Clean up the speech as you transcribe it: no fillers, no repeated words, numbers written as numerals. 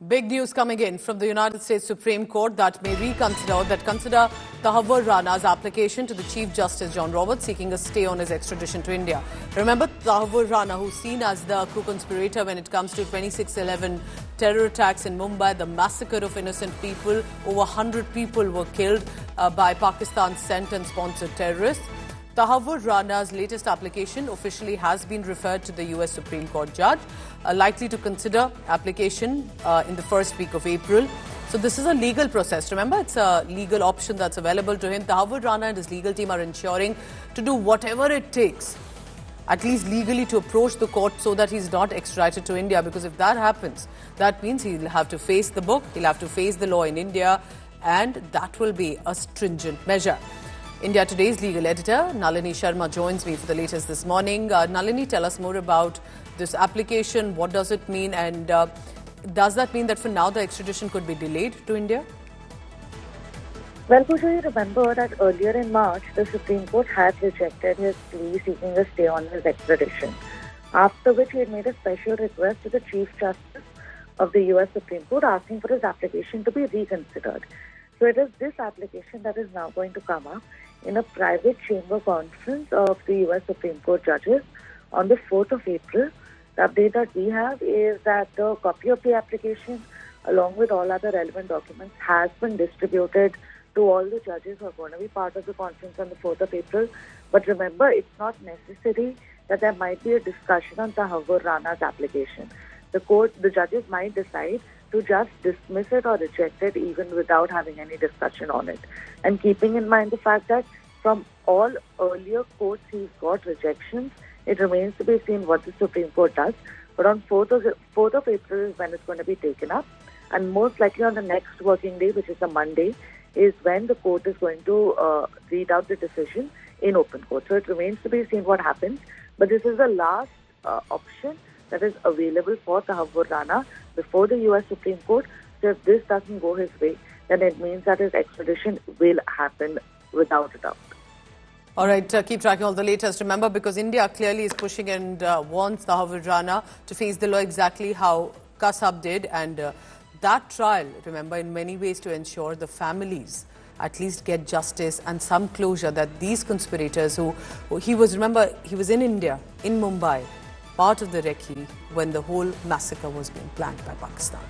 Big news coming in from the United States Supreme Court that may consider Tahawwur Rana's application to the Chief Justice John Roberts seeking a stay on his extradition to India. Remember, Tahawwur Rana, who's seen as the co-conspirator when it comes to 26/11 terror attacks in Mumbai, the massacre of innocent people. Over 100 people were killed by Pakistan sent and sponsored terrorists. Tahawwur Rana's latest application officially has been referred to the US Supreme Court judge, likely to consider application in the first week of April. So this is a legal process. Remember, it's a legal option that's available to him. Tahawwur Rana and his legal team are ensuring to do whatever it takes, at least legally, to approach the court so that he's not extradited to India. Because if that happens, that means he'll have to face the book, he'll have to face the law in India, and that will be a stringent measure. India Today's legal editor, Nalini Sharma, joins me for the latest this morning. Nalini, tell us more about this application. What does it mean? And does that mean that for now the extradition could be delayed to India? Well, Pooja, you remember that earlier in March, the Supreme Court had rejected his plea seeking a stay on his extradition, after which he had made a special request to the Chief Justice of the US Supreme Court asking for his application to be reconsidered. So it is this application that is now going to come up in a private chamber conference of the US Supreme Court judges on the 4th of April. The update that we have is that the copy of the application, along with all other relevant documents, has been distributed to all the judges who are going to be part of the conference on the 4th of April. But remember, it's not necessary that there might be a discussion on Tahawwur Rana's application. The judges might decide to just dismiss it or reject it even without having any discussion on it. And keeping in mind the fact that from all earlier courts he's got rejections, it remains to be seen what the Supreme Court does. But on 4th of April is when it's going to be taken up. And most likely on the next working day, which is a Monday, is when the court is going to read out the decision in open court. So it remains to be seen what happens. But this is the last option that is available for Tahawwur Rana before the US Supreme Court. So if this doesn't go his way, then it means that his extradition will happen without a doubt. All right, keep tracking all the latest. Remember, because India clearly is pushing and wants Tahawwur Rana to face the law exactly how Kasab did. And that trial, remember, in many ways to ensure the families at least get justice and some closure that these conspirators he was in India, in Mumbai, part of the recce when the whole massacre was being planned by Pakistan.